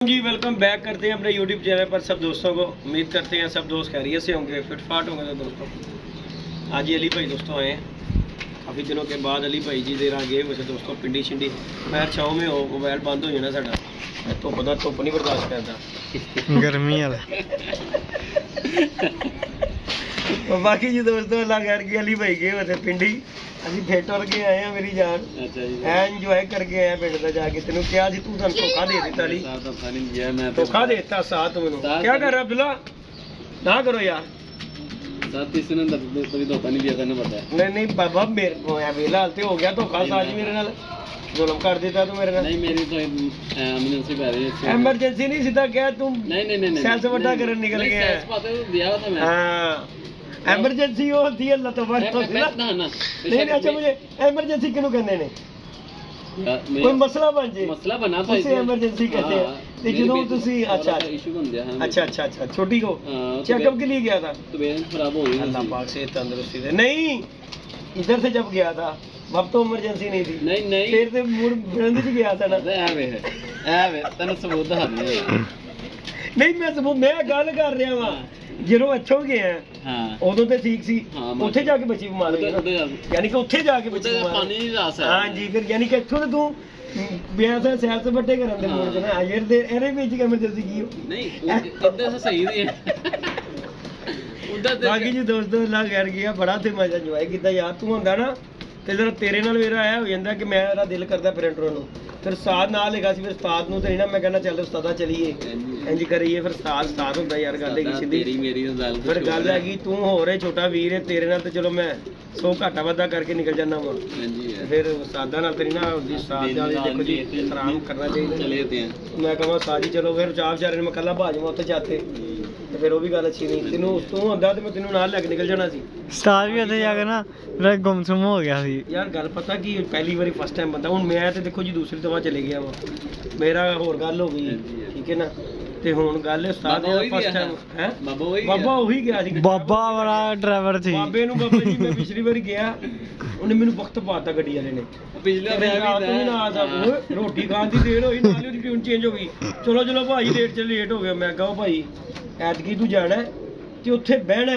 जी welcome back करते हैं अपने YouTube चैनल पर सब दोस्तों को। उम्मीद करते हैं सब दोस्त खैरियत से होंगे, फिटफाट होंगे। तो दोस्तों आज ही अली भाई दोस्तों आए हैं काफ़ी दिनों के बाद। अली भाई जी देर आ गए वैसे दोस्तों पिंडी शिंडी पैर छाँव में हो, मोबाइल बंद हो जाना साडा। धुप का धुप नहीं बर्दाश्त करता गर्मी वाला। बाकी जी दोस्तों अल्लाह खैर की अली भाई गए वैसे पिंडी ਅਸੀਂ ਫੇਰ ਟੁਰ ਕੇ ਆਏ ਆ ਮੇਰੀ ਜਾਨ। ਅੱਛਾ ਜੀ ਐ ਇੰਜੋਏ ਕਰਕੇ ਆਏ ਪਿੰਡ ਦਾ ਜਾ ਕੇ। ਤੈਨੂੰ ਕਿਹਾ ਸੀ ਤੂੰ ਸਾਨੂੰ ਧੋਖਾ ਦੇ ਦਿੱਤਾ ਲਈ। ਧੋਖਾ ਦੇ ਦਿੱਤਾ ਸਾਥ ਮੈਨੂੰ। ਕੀ ਕਰ ਰਿਹਾ ਅਬਦੁੱਲਾ? ना करो यार साथ किसी ने कभी धोखा नहीं दिया था ना पता है। नहीं बाबा मेरे को वेला हालते हो गया धोखा साज मेरे नाल जुल्म कर देता तू मेरे नाल। नहीं मेरी तो एमरजेंसी पे आ रही है। एमरजेंसी नहीं सीधा क्या तुम नहीं सेल से बड़ा करने निकल गया है। दिया था मैं। हां एमरजेंसी होती है अल्लाह तबारक व तआला। नहीं अच्छा मुझे एमरजेंसी क्यों कहने ने? कोई मसला बन जाए मसला बना तो इसे एमरजेंसी कहते हैं। लेकिन वो तुसी अच्छा इशू बन गया। अच्छा छोटी को चेकअप के लिए गया था। तबीयत खराब हो गई। अल्लाह पाक से तंदुरुस्ती दे। नहीं इधर से जब गया था अब तो इमरजेंसी नहीं थी। नहीं फिर से मूड बुलंद से गया था ना। ਐਵੇਂ ਤੈਨੂੰ ਸਬੂਤ ਦਿਖਾ ਦਿੰਦੇ। नहीं मैं सबूत मैं गल कर रहा वा ਜਦੋਂ ਇੱਥੋਂ ਗਏ ਆ ਉਦੋਂ ਤੇ ਠੀਕ ਸੀ। ਉੱਥੇ ਜਾ ਕੇ ਬੱਚੀ ਬਿਮਾਰ ਹੋਈ ਯਾਨੀ ਕਿ ਉੱਥੇ ਜਾ ਕੇ ਬੱਚੀ ਬਿਮਾਰ ਪਾਣੀ ਨਹੀਂ ਰਾਸ ਹੈ। ਹਾਂਜੀ ਫਿਰ ਯਾਨੀ ਕਿ ਇੱਥੋਂ ਤੇ ਤੂੰ ਬਿਆਸ ਸੈਰ ਤੇ ਵੱਡੇ ਕਰਨ ਦੇ ਮੂਡ ਚ ਨਾ ਅਜਰ ਦੇ ਇਹਦੇ ਵਿੱਚ ਐਮਰਜੈਂਸੀ ਕੀ ਹੋ ਨਹੀਂ ਇੱਦਾਂ ਸਹੀ ਨਹੀਂ ਹੈ। ਬਾਕੀ ਜੀ ਦੋਸਤੋ ਅੱਲਾ ਖੈਰ ਗਿਆ ਬੜਾ ਤੇ ਮਜ਼ਾ ਇੰਜੋਏ ਕੀਤਾ ਯਾਰ। ਤੂੰ ਹੁੰਦਾ ਨਾ ਤੇ ਜਰਾ ਤੇਰੇ ਨਾਲ ਮੇਰਾ ਆਇਆ ਹੋ ਜਾਂਦਾ ਕਿ ਮੇਰਾ ਦਿਲ ਕਰਦਾ ਪ੍ਰਿੰਟਰ ਨੂੰ ਫਿਰ ਉਸਤਾਦ ਨਾਲ ਹੈਗਾ ਸੀ। ਫਿਰ ਉਸਤਾਦ ਨੂੰ ਤੇ ਨਾ ਮੈਂ ਕਹਿੰਦਾ ਚੱਲ ਉਸਤਾਦਾ ਚਲੀਏ ਇੰਜ ਕਰੀਏ। ਫਿਰ ਉਸਤਾਦ ਹੁੰਦਾ ਯਾਰ ਗੱਲ ਹੈਗੀ ਸਿੱਧੀ ਮੇਰੀ ਗੱਲ। ਫਿਰ ਗੱਲ ਹੈਗੀ ਤੂੰ ਹੋ ਰੇ ਛੋਟਾ ਵੀਰ ਹੈ ਤੇਰੇ ਨਾਲ ਤੇ ਚਲੋ ਮੈਂ 100 ਘਾਟਾ ਵਾਧਾ ਕਰਕੇ ਨਿਕਲ ਜਾਂਦਾ ਵਾ। ਫਿਰ ਉਸਤਾਦਾਂ ਨਾਲ ਤੇਰੀ ਨਾ ਹੁੰਦੀ ਉਸਤਾਦ ਨਾਲ ਦੇਖੋ ਜੀ ਇਤਰਾਮ ਕਰਨਾ ਚਾਹੀਦਾ। ਚਲੇ ਤੇ ਮੈਂ ਕਹਾਂ ਉਸਤਾਦ ਜੀ ਚਲੋ ਫਿਰ ਚਾਹ ਵਿਚਾਰੇ ਨੇ ਮੈਂ ਕੱਲਾ ਭਾਜ ਮੈਂ ਉੱਥੇ ਜਾਤੇ ਤੇ ਫਿਰ ਉਹ ਵੀ ਗੱਲ ਅੱਛੀ ਨਹੀਂ। ਤੈਨੂੰ ਉਸ ਤੋਂ ਹੁੰਦਾ ਤੇ ਮੈਂ ਤੈਨੂੰ ਨਾਲ ਲੈ ਕੇ ਨਿਕਲ ਜਾਣਾ ਸੀ। ਉਸਤਾਦ ਵੀ ਉੱਥੇ ਜਾ ਕੇ ਨਾ ਮੇਰਾ ਗੁੰਮਸੁੰਮ ਹੋ ਗਿਆ ਸੀ ਯਾਰ। ਗੱਲ ਪਤਾ ਕੀ ਪਹਿਲੀ ਵਾਰੀ ਫਸਟ ਟਾਈਮ ਬੰਦਾ ਹੁਣ ਮੈਂ ਤੇ ਦੇਖੋ ਜੀ ਦੂਸਰੀ ਦਫਾ ਚਲੇ ਗਿਆ ਵਾ ਮੇਰਾ ਹੋਰ ਗੱਲ ਹੋ ਗਈ ਠੀਕ ਹੈ ਨਾ। ਤੇ ਹੁਣ ਗੱਲ ਉਸਤਾਦ ਦਾ ਫਸਟ ਟਾਈਮ ਹੈ ਬਾਬਾ ਉਹੀ ਗਿਆ ਸੀ। ਬਾਬਾ ਵਾਲਾ ਡਰਾਈਵਰ ਸੀ ਬਾਬੇ ਨੂੰ। ਬਾਬਾ ਜੀ ਮੈਂ ਪਿਛਲੀ ਵਾਰੀ ਗਿਆ ਉਹਨੇ ਮੈਨੂੰ ਵਕਤ ਪਾਤਾ ਗੱਡੀ ਵਾਲੇ ਨੇ। ਪਿਛਲੇ ਵਾਰੀ ਰੋਟੀ ਖਾਣ ਦੀ ਦੇਰ ਹੋਈ ਨਾਲ ਉਹਦੀ ਟਿਊਨ ਚੇਂਜ ਹੋ ਗਈ। ਚਲੋ ਭਾਈ ਲੇਟ ਹੋ ਗਿਆ। ਮੈਂ ਕਹਾਂ ਭਾਈ ਐਤਕੀ ਤੂੰ ਜਾਣਾ ਤੇ ਉੱਥੇ ਬਹਿਣਾ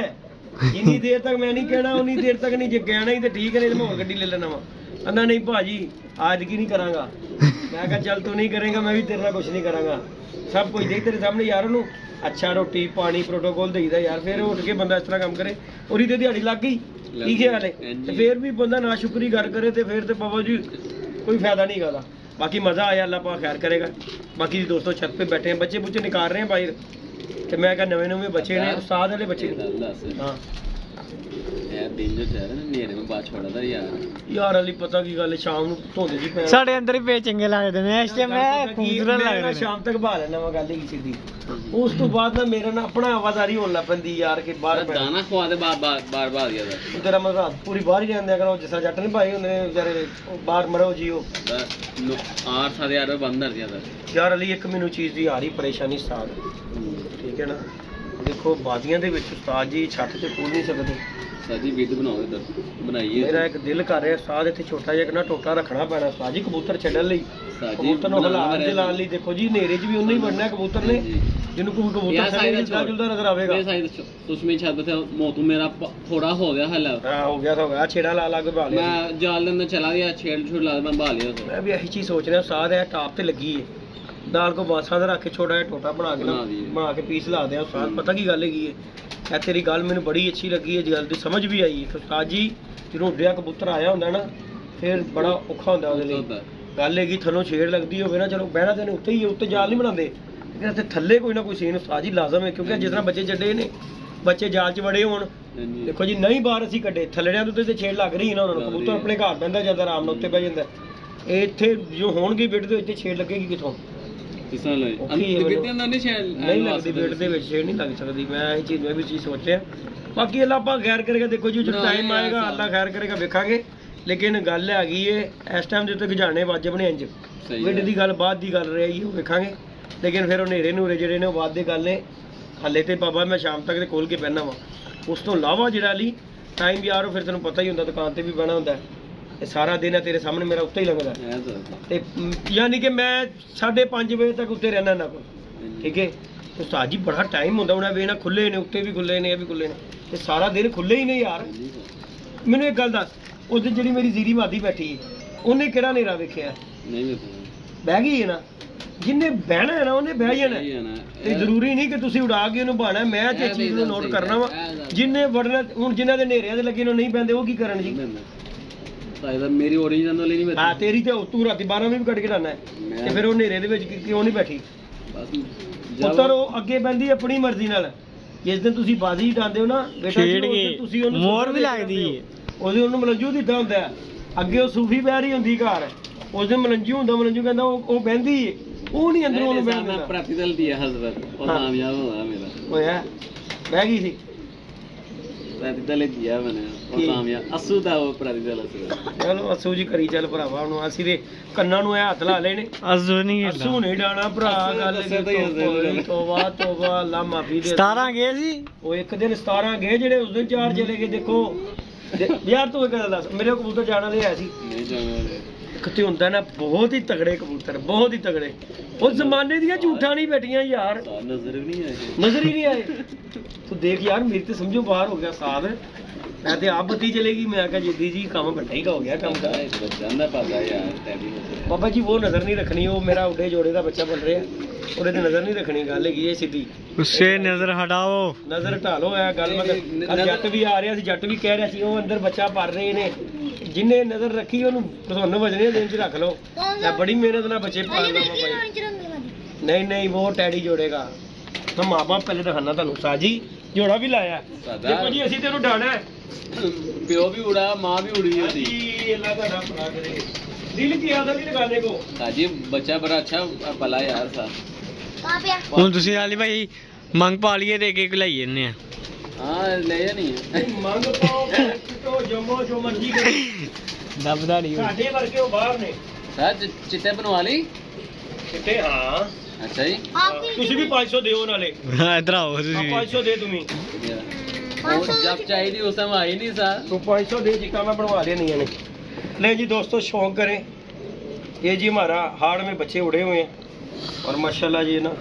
ਇੰਨੀ ਦੇਰ ਤੱਕ ਮੈਂ ਨਹੀਂ ਕਹਿਣਾ ਉਨੀ ਦੇਰ ਤੱਕ ਨਹੀਂ। ਜੇ ਕਹਿਣਾ ਹੀ ਤੇ ਠੀਕ ਹੈ ਨਹੀਂ ਤੇ ਮੈਂ ਹੋਰ ਗੱਡੀ ਲੈ ਲੈਣਾ ਵਾ। ਕਹਿੰਦਾ ਨਹੀਂ ਭਾਜੀ ਅੱਜ ਕੀ ਨਹੀਂ ਕਰਾਂਗਾ। ਮੈਂ ਕਿਹਾ ਚੱਲ ਤੂੰ ਨਹੀਂ ਕਰੇਗਾ ਮੈਂ ਵੀ ਤੇਰੇ ਨਾਲ ਕੁਝ ਨਹੀਂ ਕਰਾਂਗਾ। ਸਭ ਕੁਝ ਦੇਖ ਤੇਰੇ ਸਾਹਮਣੇ ਯਾਰ। ਉਹਨੂੰ ਅੱਛਾ ਰੋਟੀ ਪਾਣੀ ਪ੍ਰੋਟੋਕੋਲ ਦੇਈਦਾ ਯਾਰ। ਫਿਰ ਉੱਠ ਕੇ ਬੰਦਾ ਇਸ ਤਰ੍ਹਾਂ ਕੰਮ ਕਰੇ ਉਹਦੀ ਤੇ ਦਿਹਾੜੀ ਲੱਗ ਗਈ ਕੀ ਖਿਆਲ ਹੈ। ਤੇ ਫਿਰ ਵੀ ਬੰਦਾ ਨਾ ਸ਼ੁਕਰੀ ਕਰ ਕਰੇ ਤੇ ਫਿਰ ਤੇ ਬਾਬਾ ਜੀ ਕੋਈ ਫਾਇਦਾ ਨਹੀਂ ਹੈਗਾ। ਬਾਕੀ ਮਜ਼ਾ ਆਇਆ ਅੱਲਾਹ ਪਾਕ ਖੈਰ ਕਰੇਗਾ। ਬਾਕੀ ਦੋਸਤੋ ਛੱਤ पे बैठे हैं बच्चे बुच्चे निकाल रहे हैं बाहर। ਤੇ ਮੈਂ ਕਿਹਾ ਨਵੇਂ ਬੱਚੇ ਨੇ ਉਸਤਾਦ ਵਾਲੇ ਬੱਚੇ ਹਾਂ ਯਾਰ ਦਿਨ ਜੋ ਚਾਹ ਨਾ ਨੇਰੇ ਨੂੰ ਬਾਅਦ ਛੋੜਦਾ ਯਾਰ ਅਲੀ ਪਤਾ ਕੀ ਗੱਲ ਸ਼ਾਮ ਨੂੰ ਧੋਂਦੇ ਸੀ ਪੈਰ ਸਾਡੇ ਅੰਦਰ ਹੀ ਪੇ ਚੰਗੇ ਲੱਗਦੇ ਨੇ ਇਸ ਟਾਈਮ ਮੈਂ ਖੂਬਸੂਰਤ ਲੱਗਦਾ ਨੇ। ਸ਼ਾਮ ਤੱਕ ਬਹਾ ਲੈਣਾ ਵਾ ਗੱਲ ਹੀ ਸਿੱਧੀ। ਉਸ ਤੋਂ ਬਾਅਦ ਨਾ ਮੇਰਾ ਨਾ ਆਪਣਾ ਆਵਾਜ਼ਾਰੀ ਹੋਣ ਲੱਗ ਪੈਂਦੀ ਯਾਰ ਕਿ ਬਾਹਰ ਦਾਣਾ ਖਵਾ ਦੇ ਬਾਰ ਗਿਆ ਤੇਰਾ ਮਜ਼ਾ ਪੂਰੀ ਬਾਹਰ ਹੀ ਜਾਂਦੇ ਕਰੋ ਜਿਸ ਤਰ੍ਹਾਂ ਜੱਟ ਨਹੀਂ ਭਾਈ ਹੁੰਦੇ ਨੇ ਵਿਚਾਰੇ ਬਾਹਰ ਮਰੋ ਜੀਓ 8-7 ਬੰਦ ਕਰ ਦਿਆ ਯਾਰ ਅਲੀ। ਇੱਕ ਮੈਨੂੰ ਚੀਜ਼ ਦੀ ਆ ਰਹੀ ਪਰੇਸ਼ਾਨੀ ਉਸਤਾਦ ਠੀਕ ਹੈ ਨਾ। ਦੇਖੋ ਬਾਦੀਆਂ ਦੇ ਵਿੱਚ ਉਸਤਾਦ ਜੀ ਛੱਤ ਤੇ ਖੋਲ ਨਹੀਂ ਸਕਦੇ। ਸਾਜੀ ਵਿਦ ਬਣਾਓ ਇਧਰ ਬਣਾਈਏ। ਮੇਰਾ ਇੱਕ ਦਿਲ ਕਰ ਰਿਹਾ ਉਸਤਾਦ ਇੱਥੇ ਛੋਟਾ ਜਿਹਾ ਨਾ ਟੋਟਾ ਰੱਖਣਾ ਪੈਣਾ ਉਸਤਾਦ ਜੀ ਕਬੂਤਰ ਛੱਡਣ ਲਈ। ਕਬੂਤਰ ਨੂੰ ਹਲਾਉਣ ਦੇ ਲਾਣ ਲਈ ਦੇਖੋ ਜੀ ਹਨੇਰੇ 'ਚ ਵੀ ਉਹਨੇ ਹੀ ਬਣਨਾ ਕਬੂਤਰ ਨੇ ਜਿਹਨੂੰ ਕੋਈ ਕਬੂਤਰ ਚੱਲਦਾ ਜੁਲਦਾ ਨਜ਼ਰ ਆਵੇਗਾ। ਤੁਸੀਂ ਛੱਤ ਤੇ ਮੋਤੂ ਮੇਰਾ ਥੋੜਾ ਹੋ ਗਿਆ ਹਲਾ ਹੋ ਗਿਆ ਛੇੜਾ ਲਾ ਕੇ ਬਾ ਲਿਆ। ਮੈਂ ਜਾਲ ਦੇ ਅੰਦਰ ਚਲਾ ਗਿਆ ਛੇੜ ਲਾ ਮੈਂ ਬਾ ਲਿਆ। ਮੈਂ ਵੀ ਇਹੀ ਚੀਜ਼ ਸੋਚ ਰਿਹਾ ਉਸਤਾਦ ਇਹ ਟਾਪ ਤੇ ਲੱਗੀ ਹੈ दाल को बासा ਦਾ ਰੱਖ ਕੇ ਛੋਟਾ ਜਿਹਾ ਟੋਟਾ ਬਣਾ ਕੇ ਪੀਸ ਲਾ ਦਿਆਂ ਉਸਤਾਦ। ਪਤਾ ਕੀ ਗੱਲ ਹੈਗੀ ਹੈ ਇਹ ਤੇਰੀ ਗੱਲ ਮੈਨੂੰ ਬੜੀ ਅੱਛੀ ਲੱਗੀ ਹੈ ਗੱਲ ਦੀ ਸਮਝ ਵੀ ਆਈ ਹੈ। ਉਸਤਾਦ ਜੀ ਜਦੋਂ ਉੱਡਿਆ ਕਬੂਤਰ ਆਇਆ ਹੁੰਦਾ ਨਾ ਫਿਰ ਬੜਾ ਔਖਾ ਹੁੰਦਾ ਉਹਦੇ ਲਈ। ਗੱਲ ਹੈਗੀ ਥੱਲੋਂ ਛੇੜ ਲੱਗਦੀ ਹੋਵੇ ਨਾ ਚਲੋ ਬਹਿਣਾ ਤੇ ਉੱਤੇ ਹੀ ਉੱਤੇ ਜਾਲ ਨਹੀਂ ਬਣਾਉਂਦੇ ਲੇਕਿਨ ਇੱਥੇ ਥੱਲੇ ਕੋਈ ਨਾ ਕੋਈ ਸੀਨ ਉਸਤਾਦ ਜੀ ਲਾਜ਼ਮ ਹੈ ਕਿਉਂਕਿ ਜਿਸ ਤਰ੍ਹਾਂ ਬੱਚੇ ਛੱਡੇ ਨੇ ਬੱਚੇ ਜਾਲ 'ਚ ਵੜੇ ਹੋਣ ਦੇਖੋ ਜੀ ਨਹੀਂ ਬਾਹਰ ਅਸੀਂ ਕੱਢੇ ਥੱਲੜਿਆਂ ਦੇ ਉੱਤੇ ਤੇ ਛੇੜ ਲੱਗ ਰਹੀ ਨਾ ਉਹਨਾਂ ਨੂੰ। ਕਬੂਤਰ ਆਪਣੇ ਘਰ ਬਹਿੰਦਾ ਜਾਂਦਾ ਆਰਾਮ ਨਾਲ ਉੱਤੇ ਬਹਿ ਜਾਂਦਾ। ਇੱਥੇ ਜੋ ਹੋਣਗੇ ਬਿੱਟ ਦੇ ਵਿੱਚ ਛੇੜ ਲੱਗੇਗੀ ਕਿੱਥੋਂ ਨਹੀਂ ਲੱਗਦੀ ਬੇਟ ਦੇ ਵਿੱਚ ਛੇੜ ਨਹੀਂ ਲੱਗ ਸਕਦੀ। ਮੈਂ ਇਹ ਚੀਜ਼ ਮੈਂ ਵੀ ਚੀਜ਼ ਸੋਚ ਰਿਹਾ। ਬਾਕੀ ਅੱਲਾਹ ਆਪਾਂ ਖੈਰ ਕਰੇਗਾ ਦੇਖੋ ਜੀ ਜਦੋਂ ਟਾਈਮ ਆਏਗਾ ਅੱਲਾਹ ਖੈਰ ਕਰੇਗਾ ਵੇਖਾਂਗੇ। ਲੇਕਿਨ ਗੱਲ ਹੈਗੀ ਏ ਇਸ ਟਾਈਮ ਦੇ ਉੱਤੇ ਗਜਾਣੇ ਵਾਜਬ ਨੇ ਇੰਜ ਬਿੱਟ ਦੀ ਗੱਲ ਬਾਅਦ ਦੀ ਗੱਲ ਰਹੀ ਉਹ ਵੇਖਾਂਗੇ। ਲੇਕਿਨ ਫਿਰ ਉਹ ਹਨੇਰੇ ਨੂਰੇ ਜਿਹੜੇ ਨੇ ਉਹ ਬਾਅਦ ਦੀ ਗੱਲ ਨੇ। ਹਾਲੇ ਤੇ ਬਾਬਾ ਮੈਂ ਸ਼ਾਮ ਤੱਕ ਤੇ ਖੋਲ ਕੇ ਬਹਿਣਾ ਵਾ। ਉਸ ਤੋਂ ਇਲਾਵਾ ਜਿਹੜਾ ਲਈ ਟਾਈਮ ਯਾਰ ਉਹ ਫਿਰ ਤੈਨੂੰ ਪਤਾ ਹੀ ਹੁੰਦਾ ਦੁਕਾਨ ਤੇ ਵੀ ਬਹਿਣਾ ਹੁੰਦਾ ਤੇ ਸਾਰਾ ਦਿਨ ਹੈ ਤੇਰੇ ਸਾਹਮਣੇ ਮੇਰਾ ਉੱਤੇ ਹੀ ਲੰਘਦਾ ਤੇ ਯਾਨੀ ਕਿ ਮੈਂ 5:30 ਵਜੇ ਤੱਕ ਉੱਤੇ ਰਹਿਣਾ ਨਾ ਕੋਲ, ਠੀਕ ਹੈ। ਉਸਤਾਦ ਜੀ ਬੜਾ ਟਾਈਮ ਹੁੰਦਾ ਹੁਣ ਵੇਖਣਾ, ਖੁੱਲੇ ਨੇ ਉੱਤੇ ਵੀ ਖੁੱਲੇ ਨੇ, ਇਹ ਵੀ ਖੁੱਲੇ ਨੇ, ਤੇ ਸਾਰਾ ਦਿਨ ਖੁੱਲੇ ਹੀ ਨੇ ਯਾਰ। ਮੈਨੂੰ ਇੱਕ ਗੱਲ ਦੱਸ, ਉਸ ਦਿਨ ਜਿਹੜੀ ਮੇਰੀ ਜ਼ੀਰੀ ਮਾਦੀ ਬੈਠੀ ਉਹਨੇ ਕਿਹੜਾ ਹਨੇਰਾ ਵੇਖਿਆ? ਨਹੀਂ ਬਹਿ ਗਈ ਹੈ ਨਾ, ਜਿੰਨੇ ਬਹਿਣਾ ਹੈ ਨਾ ਉਹਨੇ ਬਹਿ ਜਾਣਾ। ਤੇ ਜ਼ਰੂਰੀ ਨਹੀਂ ਕਿ ਤੁਸੀਂ ਉਡਾ ਕੇ ਉਹਨੂੰ ਬਹਾਣਾ। ਮੈਂ ਤੇ ਚੀਜ਼ ਨੂੰ ਨੋਟ ਕਰਨਾ ਵਾ, ਜਿੰਨੇ ਵੜਨਾ। ਹੁਣ ਜਿਨ੍ਹਾਂ ਦੇ ਹਨੇਰਿਆਂ ਦੇ ਲੱਗੇ ਨੂੰ ਨਹੀਂ ਬਹਿੰਦੇ ਉਹ ਕੀ ਕਰਨ ਜੀ? ਮੇਰੀ ਓਰੀਜਨਲ ਵਾਲੀ ਨਹੀਂ ਹਾਂ ਤੇਰੀ ਤੇ ਤੂੰ ਰਾਤੀ 12 ਵਜੇ ਵੀ ਕੱਢ ਕੇ ਲਾਣਾ ਤੇ ਫਿਰ ਉਹ ਹਨੇਰੇ ਦੇ ਵਿੱਚ ਕਿਉਂ ਨਹੀਂ ਬੈਠੀ? ਪੁੱਤਰ ਉਹ ਅੱਗੇ ਬਹਿੰਦੀ ਆਪਣੀ ਮਰਜ਼ੀ ਨਾਲ। ਜਿਸ ਦਿਨ ਤੁਸੀਂ ਬਾਜ਼ੀ ਡਾਂਦੇ ਹੋ ਨਾ ਬੇਟਾ, ਤੁਸੀਂ ਉਹਨੂੰ ਮੋਰ ਵੀ ਲੱਗਦੀ ਹੈ, ਉਹਨੂੰ ਮਲੰਜੂ ਦਿੱਤਾ ਹੁੰਦਾ। ਅੱਗੇ ਉਹ ਸੂਫੀ ਬਹਿ ਰਹੀ ਹੁੰਦੀ ਘਰ, ਉਸ ਦਿਨ ਮਲੰਜੂ ਹੁੰਦਾ। ਮਲੰਜੂ ਕਹਿੰਦਾ ਉਹ ਬਹਿੰਦੀ ਏ, ਉਹ ਨਹੀਂ ਅੰਦਰੋਂ ਉਹਨੂੰ ਬਹਿਣ ਦਿੰਦਾ। ਪ੍ਰੈਕਟੀਕਲ ਦੀ ਹਸਬੰਦ ਉਹ ਕਾਮਯਾਬ ਹੋਇਆ ਮੇਰਾ ਹੋਇਆ, ਬਹਿ ਗਈ ਸੀ ਪ੍ਰੈਕਟੀਕਲ ਦਿਆ ਮੈਨੇ ਉਹ ਕਾਮਯਾਬ। ਅਸੂ ਦਾ ਉਹ ਪ੍ਰੈਕਟੀਕਲ ਚਲੋ ਅਸੂ ਜੀ ਕਰੀ ਚੱਲ ਭਰਾਵਾ। ਹੁਣ ਅਸੀਂ ਦੇ ਕੰਨਾਂ ਨੂੰ ਇਹ ਹੱਥ ਲਾ ਲੈਣੇ। ਅਸੂ ਨਹੀਂ ਡਾਣਾ ਭਰਾ, ਗੱਲ ਤੋਬਾ ਤੋਬਾ, ਅੱਲਾ ਮਾਫੀ ਦੇ। 17 ਗਏ ਸੀ ਉਹ ਇੱਕ ਦਿਨ, 17 ਗਏ ਜਿਹੜੇ ਉਸ ਦਿਨ 4 ਚਲੇ ਗਏ। ਦੇਖੋ ਯਾਰ ਤੂੰ ਇੱਕ ਗੱਲ ਦੱਸ, ਮੇਰੇ ਕਬੂਤਰ ਜਾਣ ਵਾਲੇ ਹੈ ਸੀ? ਨਹੀਂ ਜਾਣ ਵਾਲੇ ਕਿਤੇ ਹੁੰਦਾ ਨਾ, ਬਹੁਤ ਹੀ ਤਗੜੇ ਕਬੂਤਰ, ਬਹੁਤ ਹੀ ਤਗੜੇ। ਉਸ ਜ਼ਮਾਨੇ ਦੀਆਂ ਝੂਠਾਂ ਨਹੀਂ ਬੈਠੀਆਂ ਯਾਰ, ਨਜ਼ਰ ਹੀ ਨਹੀਂ ਆਏ। ਤੂੰ ਦੇਖ ਯਾਰ, ਮੇਰੀ ਤੇ ਸਮਝੋ ਬਾਹਰ ਹੋ ਗਿਆ ਸਾਧ। ਮੈਂ ਤੇ ਆਪ ਬੱਤੀ ਚਲੇਗੀ। ਮੈਂ ਕਿਹਾ ਜਿੱਦੀ ਜੀ ਕੰਮ ਵੱਡਾ ਹੀ ਹੋ ਗਿਆ ਕੰਮ ਦਾ। ਬਾਬਾ ਜੀ ਉਹ ਨਜ਼ਰ ਨਹੀਂ ਰੱਖਣੀ, ਉਹ ਮੇਰਾ ਉੱਡੇ ਜੋੜੇ ਦਾ ਬੱਚਾ ਬਣ ਰਿਹਾ, ਉਹਦੇ ਤੇ ਨਜ਼ਰ ਨਹੀਂ ਰੱਖਣੀ। ਗੱਲ ਹੈਗੀ ਇਹ ਸਿੱਧੀ, ਉਸੇ ਨਜ਼ਰ ਹਟਾਓ, ਨਜ਼ਰ ਹਟਾ ਲਓ। ਇਹ ਗੱਲ ਮੈਂ ਜੱਟ ਵੀ ਆ ਰਿਹਾ ਸੀ, ਜੱਟ ਵੀ ਕਹਿ ਰਿਹਾ ਸੀ ਉਹ ਅੰਦਰ ਬੱਚਾ ਭਰ ਰਹੇ ਨੇ, ਜਿੰਨੇ ਨਜ਼ਰ ਰੱਖੀ ਉਹਨੂੰ ਤੁਹਾਨੂੰ ਵਜਣੇ ਦਿਨ ਚ ਰੱਖ ਲਓ। ਮੈਂ ਬੜੀ ਮਿਹਨਤ ਨਾਲ ਬੱਚੇ ਪਾਲਦਾ ਭਾਈ। ਨਹੀਂ ਉਹ ਟੈਡੀ ਜੋੜੇਗਾ। ਤਾਂ ਮਾਂ ਬਾਪ ਪਹਿਲੇ ਦਿਖਾਣਾ ਤੁਹਾਨੂੰ। ਸਾਜੀ ਜੋੜਾ ਵੀ ਲਾਇਆ ਦੇਖੋ ਜੀ, ਅਸੀਂ ਤੇ ਉਹਨੂੰ ਡਾਣਾ। ਪਿਓ ਵੀ ਉੜਾ, ਮਾਂ ਵੀ ਉੜੀ ਹੋती। ਅੱਲਾਹ ਤੁਹਾਡਾ ਭਲਾ ਕਰੇ। ਦਿਲ ਕੀ ਆਦਾ ਵੀ ਲਗਾਣੇ ਕੋ ਸਾਜੀ ਬੱਚਾ ਬੜਾ ਅੱਛਾ ਪਲਾ ਯਾਰ ਸਾ। ਹੁਣ ਤੁਸੀਂ ਆਲੀ ਭਾਈ ਮੰਗ ਪਾ ਲਈਏ ਤੇ ਇੱਕ ਲਾਈ ਜੰਨੇ ਆ। ਹਾਂ ਲੈ ਜਾਣੀ ਮੰਗ ਪਾਓ, ਕਿਤੋਂ ਜੰਮੋ ਜੋ ਮਰਜ਼ੀ ਕਰੋ, ਦੱਬਦਾ ਨਹੀਂ। ਸਾਡੇ ਵਰਗੇ ਉਹ ਬਾਹਰ ਨੇ। ਸਰ ਚਿੱਟੇ ਬਣਵਾ ਲਈ? ਚਿੱਟੇ ਹਾਂ। ਅੱਛਾ ਜੀ, ਤੁਸੀਂ ਵੀ 500 ਦਿਓ ਨਾਲੇ। ਹਾਂ ਇਧਰ ਆਓ ਤੁਸੀਂ। 500 ਦੇ ਤੁਸੀਂ। जब चाहिए उस समय आई नहीं सर। तो 500 दे चिट्टा मैं बनवा लिया नहीं है। ले जी दोस्तों शौक करें। ये जी हमारा हाड़ में बच्चे उड़े हुए हैं और माशाल्लाह जी ना,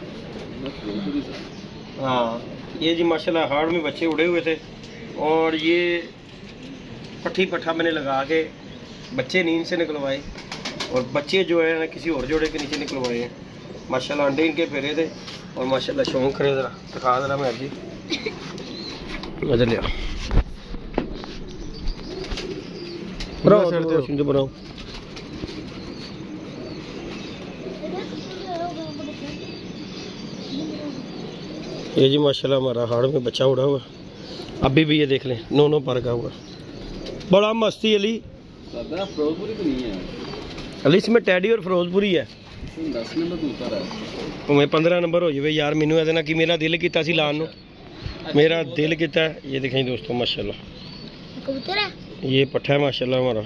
हाँ ये जी माशाल्लाह हाड़ में बच्चे उड़े हुए थे और ये पट्टी पट्ठा मैंने लगा के बच्चे नींद से निकलवाए और बच्चे जो है ना किसी और जोड़े के नीचे निकलवाए हैं। माशाल्लाह अंडे इनके फेरे थे और माशाल्लाह शौक करें। ज़रा दिखा ज़रा मैं जी इधर ले बनाओ। ये जी माशाल्लाह हमारा हाड़ में बच्चा उड़ा हुआ। अभी भी ये देख लें, 9 पर का हुआ। बड़ा मस्ती अली। फिरोजपुरी तो नहीं है अली, इसमें टैडी और फिरोजपुरी है। 10 नंबर दूसरा है, मैं 15 नंबर हो जाए यार। मैनू ਇਹਦੇ ਨਾਲ ਕਿ ਮੇਰਾ ਦਿਲ ਕੀਤਾ ਸੀ ਲਾਣ ਨੂੰ, मेरा दिल कितना है। ये देखें दोस्तों माशाल्लाह कबूतर है, ये पट्ठा है माशाल्लाह हमारा।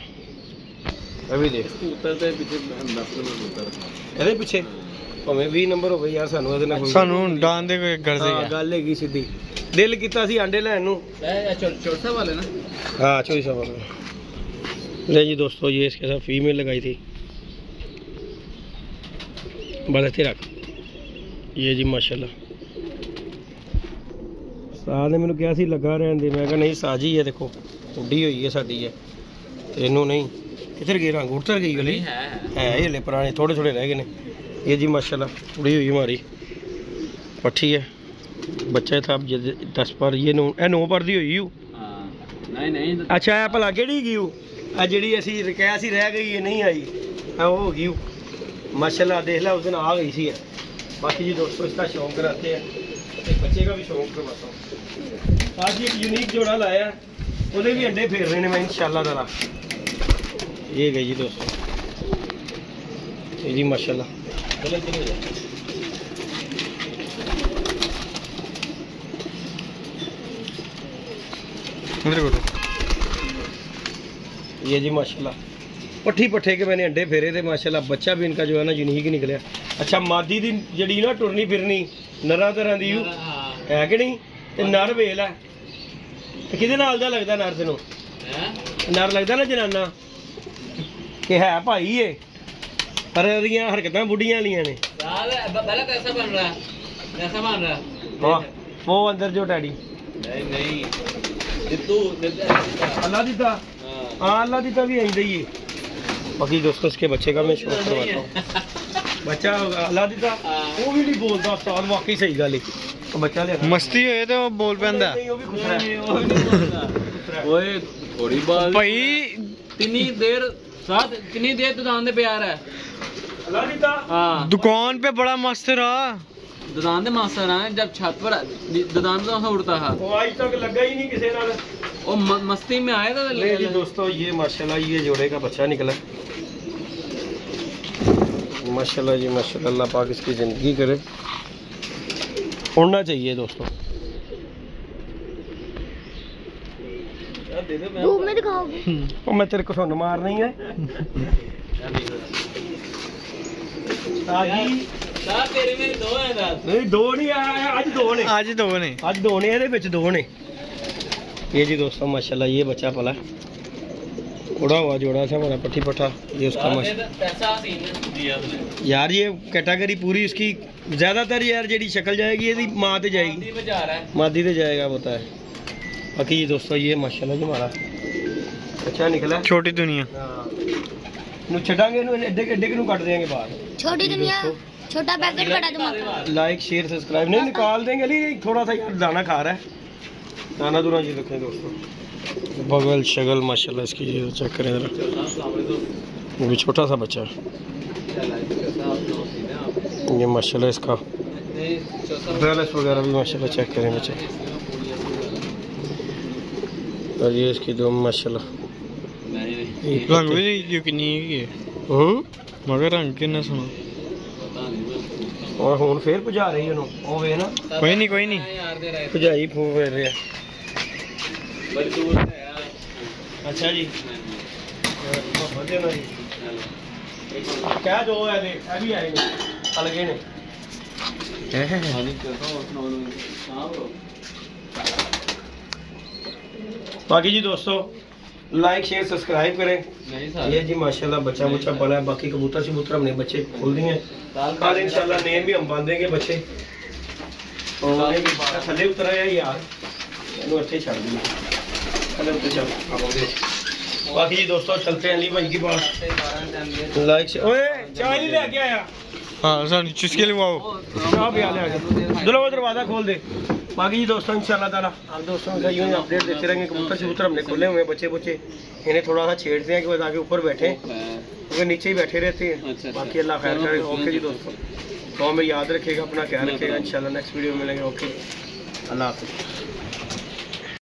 अभी देख कबूतर के पीछे 10 नंबर कबूतर ਇਹਦੇ ਪਿੱਛੇ ਭਾਵੇਂ 20 ਨੰਬਰ ਹੋਵੇ ਯਾਰ, ਸਾਨੂੰ ਇਹਦੇ ਨਾਲ ਸਾਨੂੰ ਡਾਂ ਦੇ ਕੋਈ ਗਰਜ਼ੇ ਹਾਂ ਗੱਲ ਹੈਗੀ ਸਿੱਧੀ। ਦਿਲ ਕੀਤਾ ਸੀ ਆਂਡੇ ਲੈਣ ਨੂੰ। चौथा वाले ना, हाँ 24 वाले। ले जी दोस्तों ये इसके साथ फीमेल लगाई थी। बड़ा रख। ये जी माशाल्लाह ਸਾਹ ਨੇ ਮੈਨੂੰ ਕਿਹਾ ਸੀ ਲੱਗਾ ਰਹਿਣ ਦੇ, ਮੈਂ ਕਿਹਾ ਨਹੀਂ ਸਾਜੀ ਹੈ। ਦੇਖੋ ਉੱਡੀ ਹੋਈ ਹੈ ਸਾਡੀ ਹੈ, ਇਹਨੂੰ ਨਹੀਂ ਕਿੱਧਰ ਗਈ, ਰੰਗ ਉਤਰ ਗਈ ਗਲੀ ਹੈ। ਇਹ ਹਲੇ ਪੁਰਾਣੇ ਥੋੜੇ ਥੋੜੇ ਰਹਿ ਗਏ ਨੇ। ये जी माशाल्लाह उड़ी हुई हमारी पट्ठी है। बच्चा था 10 पर, ये 9 पर दी हुई। नहीं अच्छा है भला केड़ी गई आ जेड़ी असी कहा सी रह गई है नहीं आई है, वो हो गई माशाल्लाह। देख ला उस दिन आ गई सी है। बाकी जी दोस्तों इसका शौक कराते हैं, एक बच्चे का भी शौक करवाता हूँ। आज एक यूनिक जोड़ा लाया, वो भी अंडे फेर रहे हैं मैं इंशाल्लाह ताला। ये गई जी दोस्तों, ये जी माशाल्लाह। ये जी माशाल्लाह पट्ठी पट्ठे के मैंने अंडे फेरे थे माशाल्लाह। बच्चा भी इनका जो है ना यूनिक निकलिया। अच्छा मादी दी जड़ी ना टुरनी फिरनी नरा तरह दी है कि नहीं, ते नर वेल है ते किदे नाल दा लगदा नर तेनों? नर लगदा ना जनाना ਕਿ ਹੈ ਭਾਈ ਏ, ਪਰ ਉਹਦੀਆਂ ਹਰਕਤਾਂ ਬੁੱਢੀਆਂ ਵਾਲੀਆਂ ਨੇ। ਵਾਹ ਉਹ ਅੰਦਰ ਜੋ ਡੈਡੀ नहीं जितू अल्लाह दीदा, हाँ अल्लाह दीदा भी ऐसे ही है। बाकी दोस्तों इसके बच्चे का मैं शौक करवाता हूँ। बच्चा होगा अल्लाह दीदा, वो भी नहीं बोलता उस्ताद, वाकई सही गल है। तो बच्चा ले मस्ती होए तो बोल पैंदा। वो भी खुश रहा ओए थोड़ी बात भाई कितनी देर दुकान पे प्यार है अल्लाह दीदा। हाँ दुकान पे बड़ा मस्त रहा, दुकान पे मास्टर है, जब छत पर दुकान पे उड़ता था वो आज तक लगा ही नहीं किसी नाल। वो मस्ती में आया था। जी दोस्तों ये माशाल्लाह ये जोड़े का बच्चा निकला माशाल्लाह जी माशाल्लाह। अल्लाह पाक इसकी ज़िंदगी करे, उड़ना चाहिए दोस्तों। धूप में दिखाओगे? वो मैं तेरे को सुन मारना ही है। नहीं दो नहीं आया, आज दो ने, आज दो ने, आज दो ने, ਇਹਦੇ ਵਿੱਚ ਦੋ ने। ये जी दोस्तों माशाल्लाह ये बच्चा पला उड़ा हुआ जोड़ा था हमारा पट्टी पट्टा। ये उसका यार ये कैटेगरी पूरी उसकी ज्यादातर यार जेडी शक्ल जाएगी ये माँ ते जाएगी, मादी ते जाएगा होता है। बाकी ये दोस्तों ये माशाल्लाह जी हमारा अच्छा निकला। छोटी दुनिया नु छड़ांगे नु एडे एडे नु काट देंगे बाहर। छोटी दुनिया छोटा पैकेट बड़ा धमाका। लाइक शेयर सब्सक्राइब नहीं निकाल देंगे, अली थोड़ा सा यार दाना खा रहा है, दाना दूना जी रखें दोस्तों। बगल शगल माशाल्लाह इसकी ये चेक करें जरा, वो भी छोटा सा बच्चा है ये माशाल्लाह। इसका बैलेंस वगैरह भी माशाल्लाह चेक करें बच्चे। और ये इसकी दो माशाल्लाह रंग भी यकीनी है मगर रंग कितना सुना। और हुन फिर भजा रही है ना कोई नहीं भजाई फूक रहे। अच्छा जी क्या दो है भी आए ने अलगे ने। बाकी जी दोस्तों लाइक शेयर सब्सक्राइब करें। ये जी माशाल्लाह बच्चा बुच्चा पला है। बाकी कबूतर शबूतर हमने बच्चे खोल दिए हैं, कल इंशाल्लाह नेम भी हम बांधेंगे बच्चे। तो थले उतर आया यार अच्छे छड़ दिए थले उतर चल। बाकी जी दोस्तों चलते हैं अली भाई के पास। लाइक से ओए चाय नहीं लेके आया। हाँ सर चुस्के लगवाओ, चाय भी आ ले चलो वो दरवाजा खोल दे। बाकी जी दोस्तों इंशाल्लाह ताला आप दोस्तों का यूँ अपडेट देते रहेंगे। कबूतर शबूतर हमने खोले हुए हैं बच्चे बुच्चे, इन्हें थोड़ा सा छेड़ते हैं कि वो आगे ऊपर बैठे क्योंकि नीचे ही बैठे रहते हैं। बाकी अल्लाह खैर करे। ओके जी दोस्तों तो हमें याद रखेगा, अपना ख्याल रखेगा। इंशाल्लाह नेक्स्ट वीडियो में मिलेंगे। ओके अल्लाह हाफ़िज़।